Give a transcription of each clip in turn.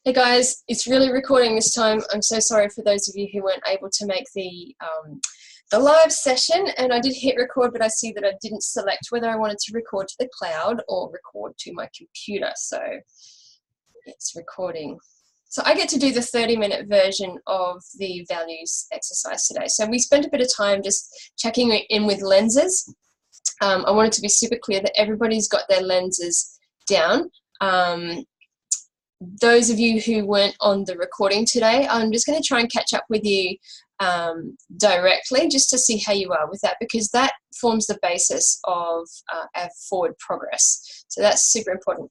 Hey guys, it's really recording this time. I'm so sorry for those of you who weren't able to make the live session, and I did hit record, but I see that I didn't select whether I wanted to record to the cloud or record to my computer, so it's recording. So I get to do the 30-minute version of the values exercise today. So we spent a bit of time just checking in with lenses. I wanted to be super clear that everybody's got their lenses down. Those of you who weren't on the recording today, I'm just going to try and catch up with you directly just to see how you are with that, because that forms the basis of our forward progress. So that's super important.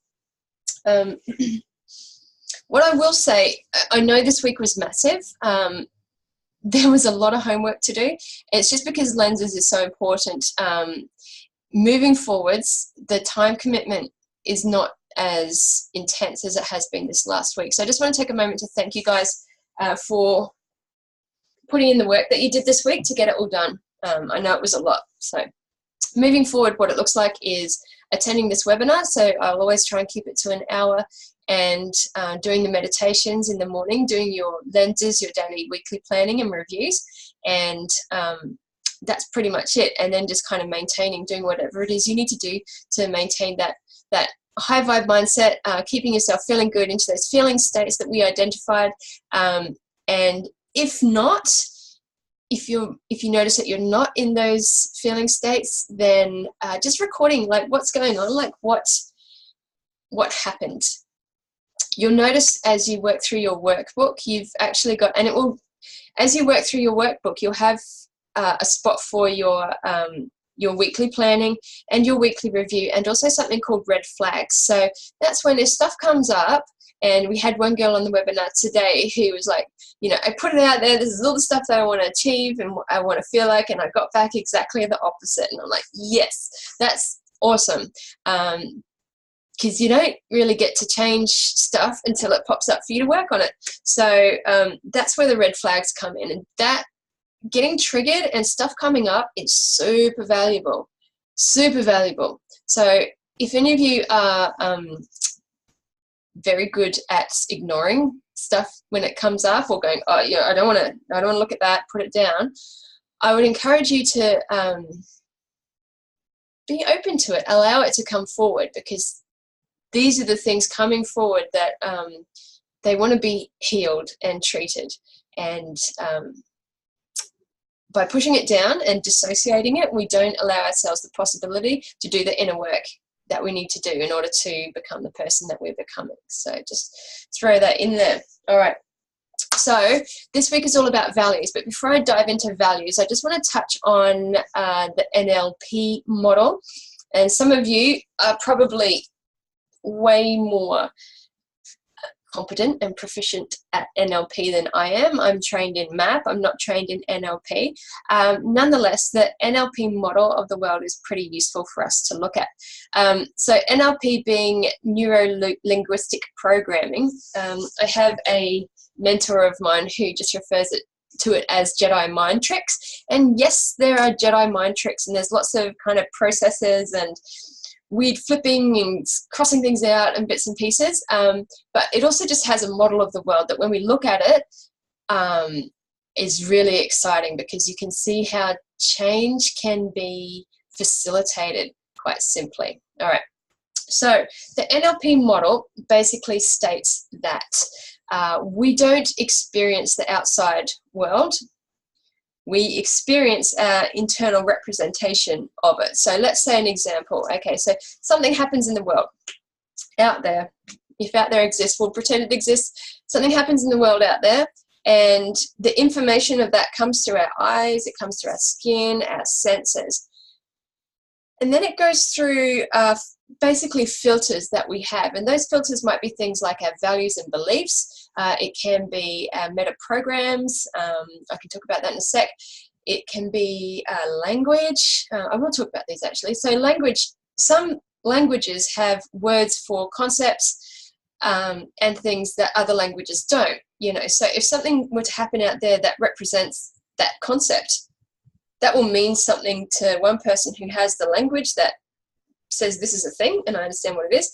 What I will say, I know this week was massive. There was a lot of homework to do. It's just because lenses is so important. Moving forwards, the time commitment is not as intense as it has been this last week. So I just want to take a moment to thank you guys for putting in the work that you did this week to get it all done. I know it was a lot. So moving forward, what it looks like is attending this webinar. So I'll always try and keep it to an hour, and doing the meditations in the morning, doing your lenses, your daily, weekly planning and reviews. And that's pretty much it. And then just kind of maintaining, doing whatever it is you need to do to maintain that high vibe mindset, keeping yourself feeling good into those feeling states that we identified. And if not, if you notice that you're not in those feeling states, then just recording like what's going on, like what happened. You'll notice as you work through your workbook, you've actually got, and it will, as you work through your workbook, you'll have a spot for your weekly planning and your weekly review, and also something called red flags. So that's when this stuff comes up. And we had one girl on the webinar today who was like, you know, I put it out there, this is all the stuff that I want to achieve and I want to feel like, and I got back exactly the opposite. And I'm like, yes, that's awesome. Because you don't really get to change stuff until it pops up for you to work on it. So that's where the red flags come in, and that getting triggered and stuff coming up is super valuable, super valuable. So if any of you are very good at ignoring stuff when it comes up, or going, oh yeah, I don't want to look at that, put it down, I would encourage you to be open to it, allow it to come forward, because these are the things coming forward that they want to be healed and treated. And by pushing it down and dissociating it, we don't allow ourselves the possibility to do the inner work that we need to do in order to become the person that we're becoming. So just throw that in there. All right. So this week is all about values, but before I dive into values, I just want to touch on the NLP model. And some of you are probably way more competent and proficient at NLP than I am. I'm trained in MAP. I'm not trained in NLP. Nonetheless, the NLP model of the world is pretty useful for us to look at. So NLP being neuro-linguistic programming. I have a mentor of mine who just refers to it as Jedi mind tricks. And yes, there are Jedi mind tricks, and there's lots of kind of processes and weird flipping and crossing things out and bits and pieces, but it also just has a model of the world that when we look at it is really exciting, because you can see how change can be facilitated quite simply. All right, so the NLP model basically states that we don't experience the outside world, we experience our internal representation of it. So let's say an example. Okay, so something happens in the world out there. If out there exists, we'll pretend it exists. Something happens in the world out there, and the information of that comes through our eyes, it comes through our skin, our senses. And then it goes through basically filters that we have. And those filters might be things like our values and beliefs. It can be our meta programs. I can talk about that in a sec. It can be language. I will talk about these actually. So language, some languages have words for concepts and things that other languages don't. You know, so if something were to happen out there that represents that concept, that will mean something to one person who has the language that says this is a thing and I understand what it is,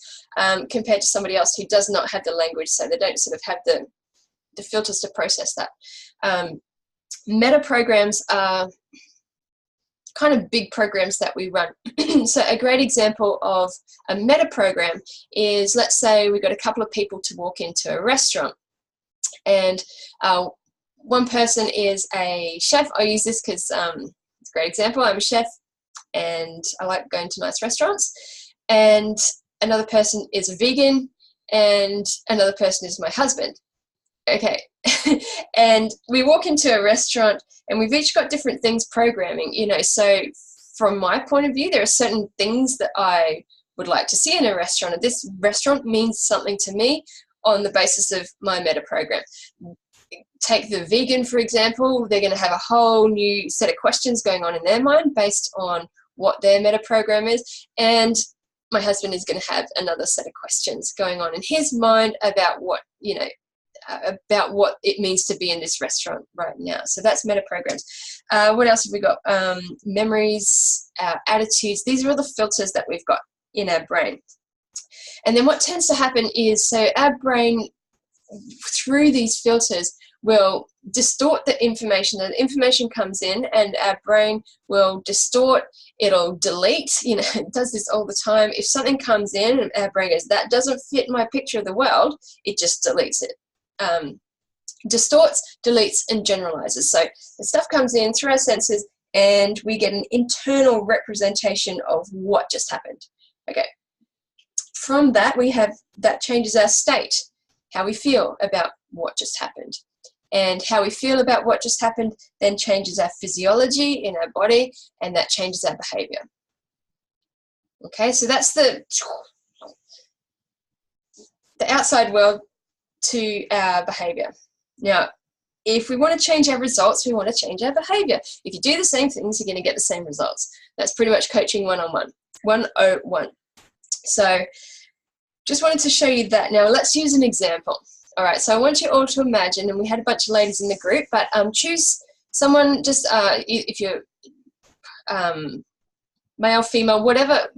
compared to somebody else who does not have the language, so they don't sort of have the filters to process that. Meta programs are kind of big programs that we run. So a great example of a meta program is, let's say we've got a couple of people to walk into a restaurant, and one person is a chef. I'll use this because it's a great example. I'm a chef and I like going to nice restaurants. And another person is a vegan, and another person is my husband. Okay. And we walk into a restaurant and we've each got different things programming, you know. So from my point of view, there are certain things that I would like to see in a restaurant, and this restaurant means something to me on the basis of my meta program. Take the vegan, for example. They're going to have a whole new set of questions going on in their mind based on what their meta program is, and my husband is going to have another set of questions going on in his mind about what, you know, about what it means to be in this restaurant right now. So that's meta programs. What else have we got? Memories, attitudes. These are all the filters that we've got in our brain. And then what tends to happen is, so our brain, through these filters, will distort the information. The information comes in and our brain will distort, it'll delete, you know, it does this all the time. If something comes in and our brain goes, that doesn't fit my picture of the world, it just deletes it. Distorts, deletes, and generalizes. So the stuff comes in through our senses and we get an internal representation of what just happened. Okay. From that, that changes our state, how we feel about what just happened. And how we feel about what just happened then changes our physiology in our body, and that changes our behavior. Okay, so that's the outside world to our behavior. Now, if we want to change our results, we want to change our behavior. If you do the same things, you're going to get the same results. That's pretty much coaching 101. 101. So just wanted to show you that. Now let's use an example. All right, so I want you all to imagine, and we had a bunch of ladies in the group, but choose someone, just if you're male, female, whatever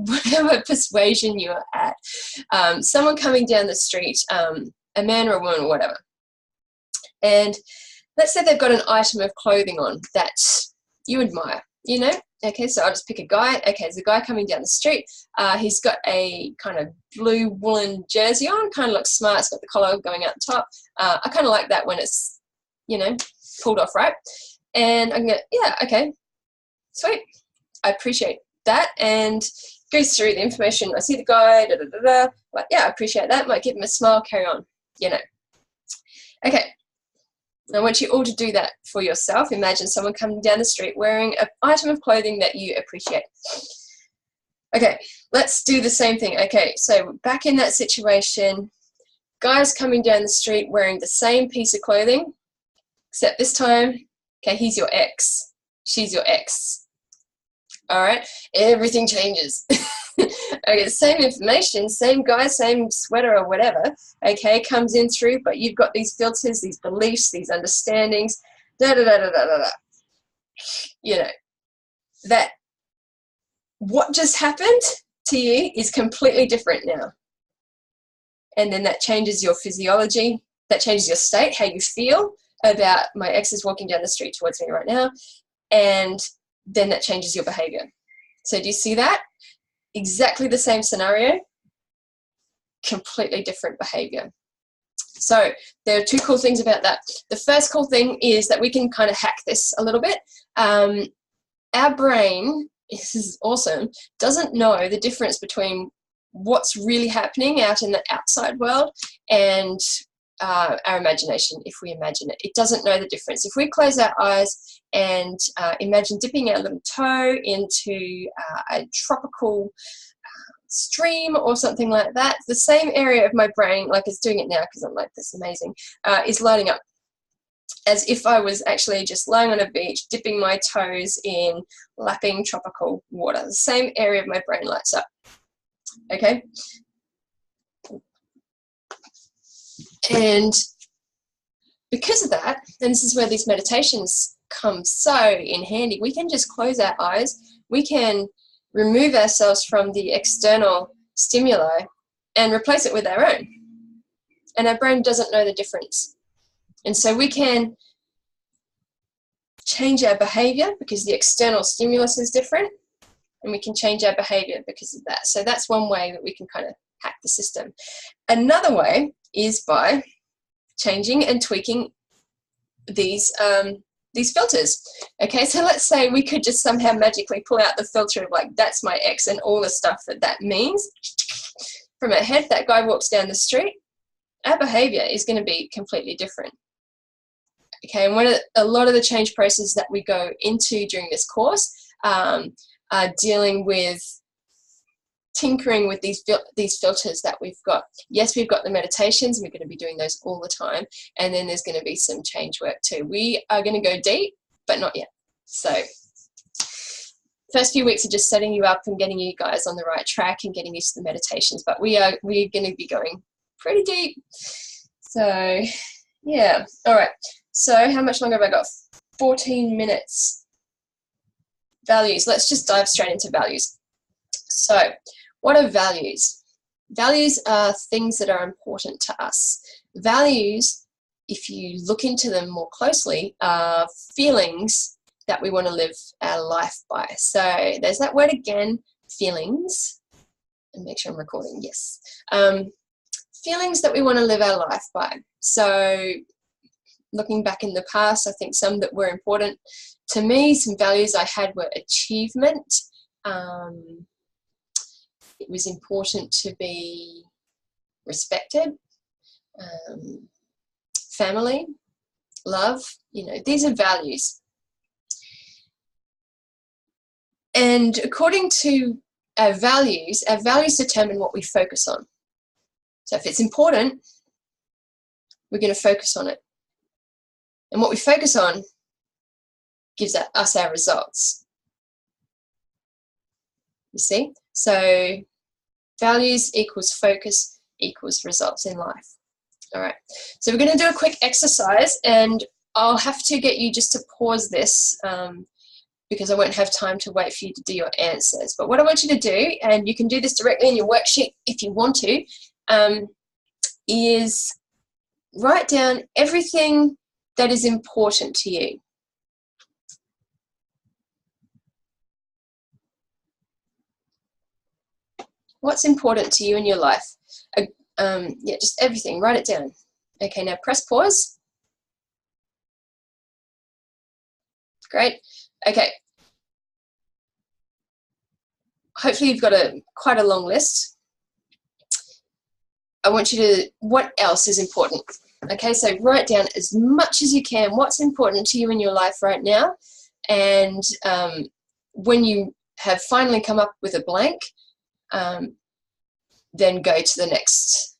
persuasion you're at, someone coming down the street, a man or a woman or whatever, and let's say they've got an item of clothing on that you admire, you know. Okay, so I'll just pick a guy. Okay, there's a guy coming down the street. He's got a kind of blue woolen jersey on, kind of looks smart. It's got the collar going out the top. I kind of like that when it's, you know, pulled off right. And I can go, yeah, okay, sweet. I appreciate that. And goes through the information. I see the guy, da da da da. Like, yeah, I appreciate that. Might give him a smile, carry on, you know. Okay. I want you all to do that for yourself. Imagine someone coming down the street wearing an item of clothing that you appreciate. Okay, let's do the same thing. Okay, so back in that situation, guy's coming down the street wearing the same piece of clothing, except this time, okay, he's your ex. She's your ex. All right, everything changes. Okay, same information, same guy, same sweater or whatever, okay, comes in through, but you've got these filters, these beliefs, these understandings, da da da da da da da. You know, that what just happened to you is completely different now. And then that changes your physiology, that changes your state, how you feel about my ex is walking down the street towards me right now, and then that changes your behavior. So do you see that? Exactly the same scenario, completely different behavior. So there are two cool things about that. The first cool thing is that we can kind of hack this a little bit. Our brain, this is awesome, doesn't know the difference between what's really happening out in the outside world and our imagination. If we imagine it, it doesn't know the difference. If we close our eyes and imagine dipping our little toe into a tropical stream or something like that, the same area of my brain, like it's doing it now because I'm like, this is amazing, is lighting up as if I was actually just lying on a beach, dipping my toes in lapping tropical water. The same area of my brain lights up. Okay? And because of that, and this is where these meditations come so in handy, we can just close our eyes, we can remove ourselves from the external stimuli and replace it with our own. And our brain doesn't know the difference. And so we can change our behavior because the external stimulus is different, and we can change our behavior because of that. So that's one way that we can kind of hack the system. Another way is by changing and tweaking these filters. Okay, so let's say we could just somehow magically pull out the filter of like, that's my ex, and all the stuff that that means from our head. That guy walks down the street, our behavior is going to be completely different. Okay, and a lot of the change process that we go into during this course are dealing with tinkering with these filters that we've got. Yes, we've got the meditations, and we're going to be doing those all the time, and then there's going to be some change work too. We are going to go deep, but not yet. So first few weeks are just setting you up and getting you guys on the right track and getting used to the meditations, but we're going to be going pretty deep. So yeah, all right. So how much longer have I got? 14 minutes. Values. Let's just dive straight into values. So what are values? Values are things that are important to us. Values, if you look into them more closely, are feelings that we want to live our life by. So there's that word again, feelings. And make sure I'm recording, yes. Feelings that we want to live our life by. So looking back in the past, I think some that were important to me, some values I had were achievement. It was important to be respected, family, love, these are values. And according to our values determine what we focus on. So if it's important, we're going to focus on it. And what we focus on gives us our results. You see? So values equals focus equals results in life. All right. So we're going to do a quick exercise, and I'll have to get you just to pause this because I won't have time to wait for you to do your answers. But what I want you to do, and you can do this directly in your worksheet if you want to, is write down everything that is important to you. What's important to you in your life? Yeah, just everything. Write it down. Okay, now press pause. Great. Okay. Hopefully you've got quite a long list. I want you to, what else is important? Okay, so write down as much as you can what's important to you in your life right now. And when you have finally come up with a blank, then go to the next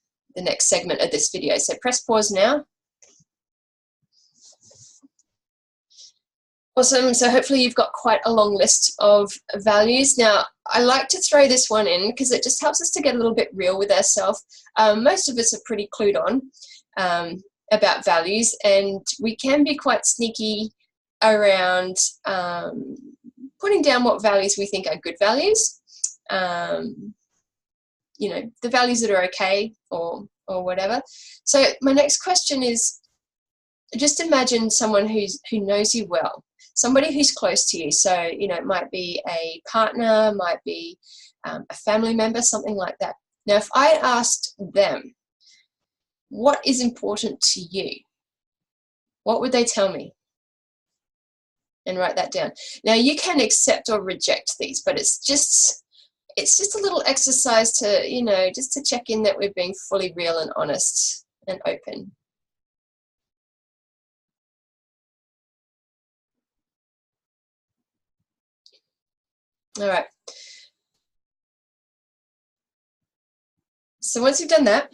segment of this video. So press pause now. Awesome. So hopefully you've got quite a long list of values. Now, I like to throw this one in because it just helps us to get a little bit real with ourselves. Most of us are pretty clued on about values, and we can be quite sneaky around putting down what values we think are good values. The values that are okay or whatever. So my next question is, just imagine someone who knows you well, somebody who's close to you. So, it might be a partner, might be a family member, something like that. Now, if I asked them, what is important to you? What would they tell me? And write that down. Now, you can accept or reject these, but it's just a little exercise to, just to check in that we're being fully real and honest and open. All right. So once you've done that,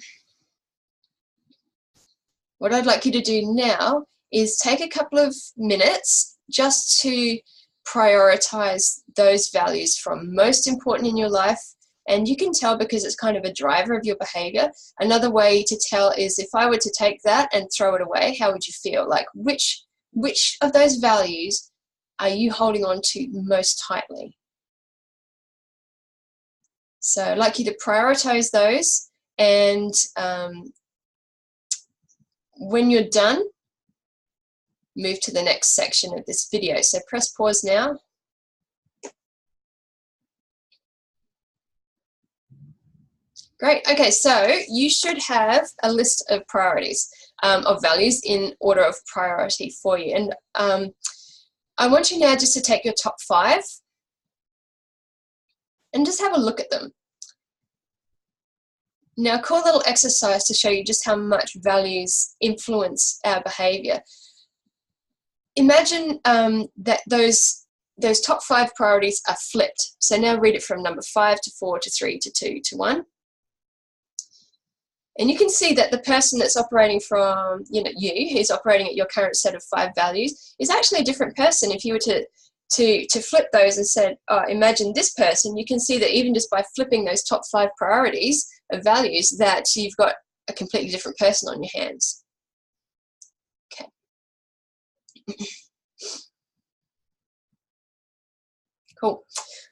what I'd like you to do now is take a couple of minutes just to prioritize those values from most important in your life. And you can tell because it's kind of a driver of your behavior. Another way to tell is if I were to take that and throw it away, how would you feel? Like which of those values are you holding on to most tightly? So I'd like you to prioritize those, and when you're done, move to the next section of this video. So press pause now. Great. Okay, so you should have a list of priorities, of values in order of priority for you. And I want you now just to take your top 5 and just have a look at them. Now, a cool little exercise to show you just how much values influence our behavior. Imagine that those top 5 priorities are flipped. So now read it from number 5 to 4 to 3 to 2 to 1. And you can see that the person that's operating from, who's operating at your current set of 5 values, is actually a different person. If you were to flip those and said, oh, imagine this person, you can see that even just by flipping those top 5 priorities of values, that you've got a completely different person on your hands. Okay. Cool.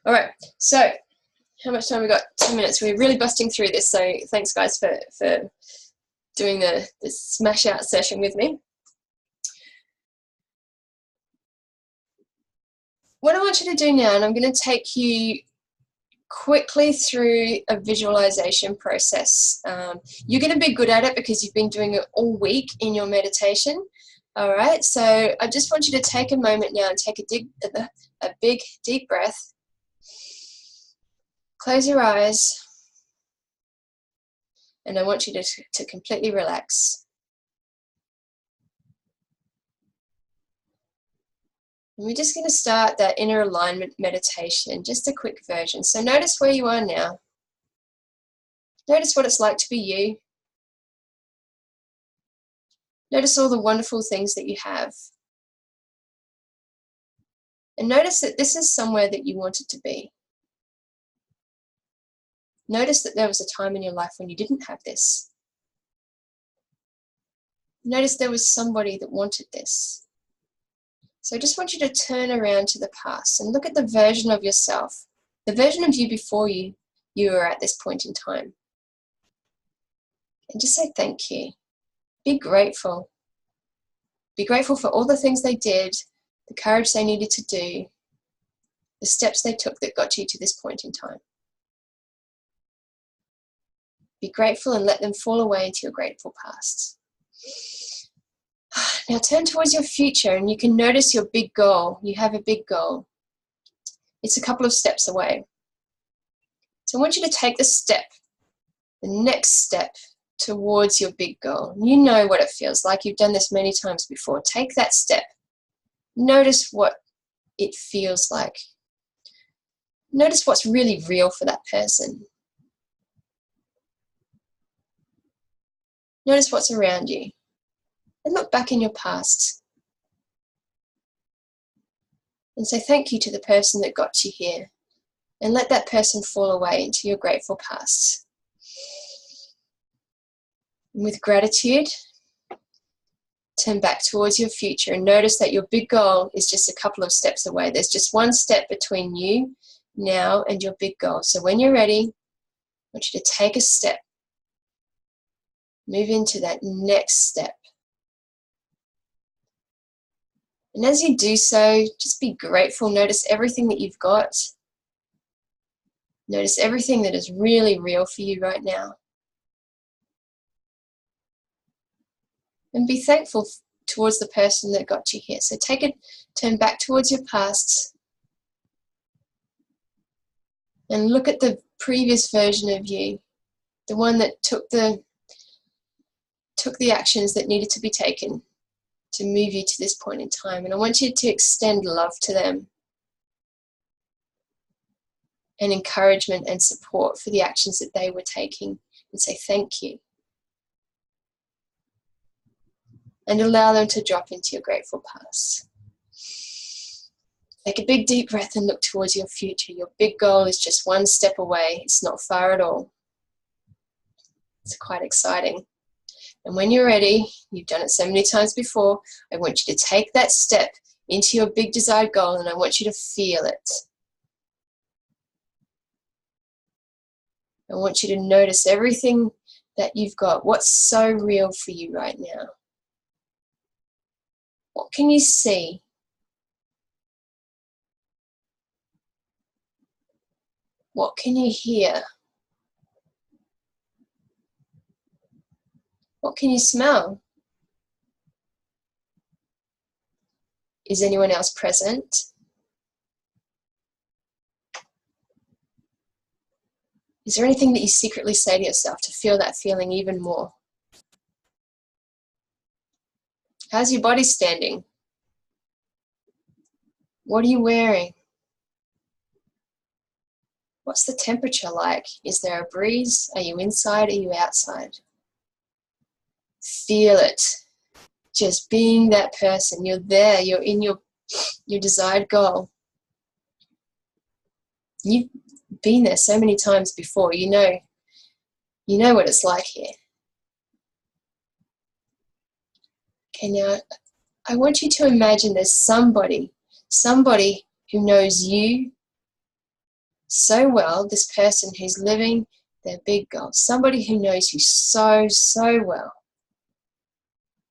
All right. So how much time we got? 10 minutes. We're really busting through this, so thanks guys for doing the smash out session with me. What I want you to do now, and I'm going to take you quickly through a visualization process. You're going to be good at it because you've been doing it all week in your meditation. All right, so I just want you to take a moment now and take a big deep breath. Close your eyes, and I want you to completely relax. And we're just going to start that inner alignment meditation, just a quick version. So notice where you are now. Notice what it's like to be you. Notice all the wonderful things that you have. And notice that this is somewhere that you wanted to be. Notice that there was a time in your life when you didn't have this. Notice there was somebody that wanted this. So I just want you to turn around to the past and look at the version of yourself, the version of you before you were at this point in time. And just say thank you. Be grateful. Be grateful for all the things they did, the courage they needed to do, the steps they took that got you to this point in time. Be grateful and let them fall away into your grateful past. Now turn towards your future, and you can notice your big goal. You have a big goal. It's a couple of steps away. So I want you to take the next step towards your big goal. You know what it feels like. You've done this many times before. Take that step. Notice what it feels like. Notice what's really real for that person. Notice what's around you. And look back in your past. And say thank you to the person that got you here. And let that person fall away into your grateful past. And with gratitude, turn back towards your future and notice that your big goal is just a couple of steps away. There's just one step between you now and your big goal. So when you're ready, I want you to take a step. Move into that next step. And as you do so, just be grateful. Notice everything that you've got. Notice everything that is really real for you right now. And be thankful towards the person that got you here. So turn back towards your past. And look at the previous version of you. The one that took the actions that needed to be taken to move you to this point in time. And I want you to extend love to them and encouragement and support for the actions that they were taking, and say thank you. And allow them to drop into your grateful past. Take a big deep breath and look towards your future. Your big goal is just one step away. It's not far at all. It's quite exciting. And when you're ready, you've done it so many times before, I want you to take that step into your big desired goal, and I want you to feel it. I want you to notice everything that you've got. What's so real for you right now? What can you see? What can you hear? What can you smell? Is anyone else present? Is there anything that you secretly say to yourself to feel that feeling even more? How's your body standing? What are you wearing? What's the temperature like? Is there a breeze? Are you inside? Are you outside? Feel it. Just being that person. You're there. You're in your desired goal. You've been there so many times before. You know what it's like here. Okay, now I want you to imagine there's somebody who knows you so well, this person who's living their big goal, somebody who knows you so, so well.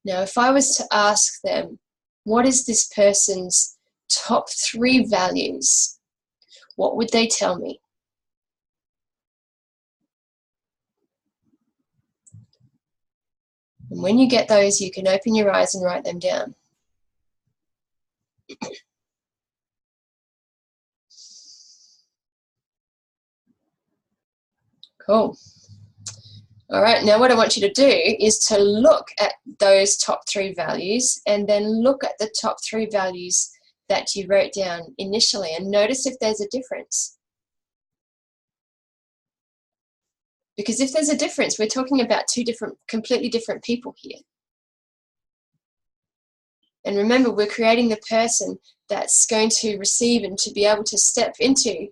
Now, if I was to ask them, what is this person's top 3 values? What would they tell me? And when you get those, you can open your eyes and write them down. Cool. All right, now what I want you to do is to look at those top 3 values and then look at the top 3 values that you wrote down initially and notice if there's a difference. Because if there's a difference, we're talking about 2 completely different people here. And remember, we're creating the person that's going to receive and to be able to step into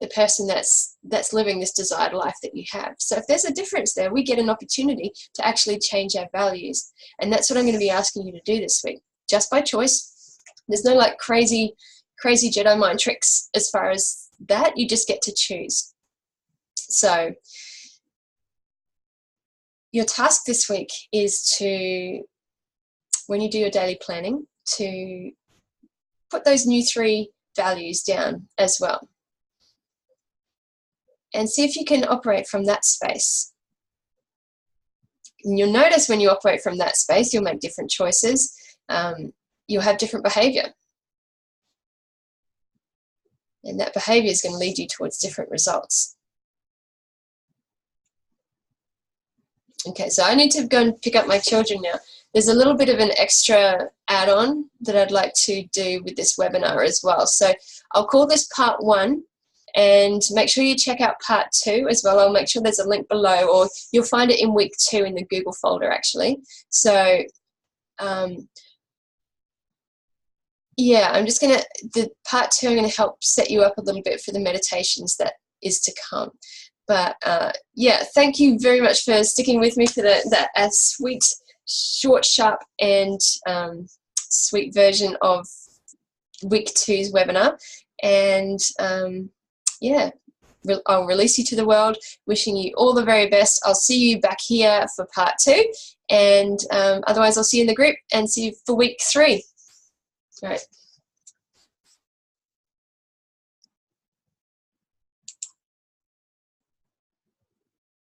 the person that's living this desired life that you have. So if there's a difference there, we get an opportunity to actually change our values. And that's what I'm going to be asking you to do this week, just by choice. There's no like crazy Jedi mind tricks as far as that. You just get to choose. So your task this week is to, when you do your daily planning, to put those new 3 values down as well. And see if you can operate from that space. And you'll notice when you operate from that space, you'll make different choices. You'll have different behavior. And that behavior is going to lead you towards different results. Okay, so I need to go and pick up my children now. There's a little bit of an extra add-on that I'd like to do with this webinar as well. So I'll call this part 1. And make sure you check out part 2 as well. I'll make sure there's a link below, or you'll find it in week 2 in the Google folder actually. So yeah, I'm just gonna, the part 2 I'm gonna help set you up a little bit for the meditations that is to come. But yeah, thank you very much for sticking with me for that sweet, short, sharp and sweet version of week 2's webinar. And yeah, I'll release you to the world, wishing you all the very best. I'll see you back here for part 2, and otherwise I'll see you in the group and see you for week 3. All right.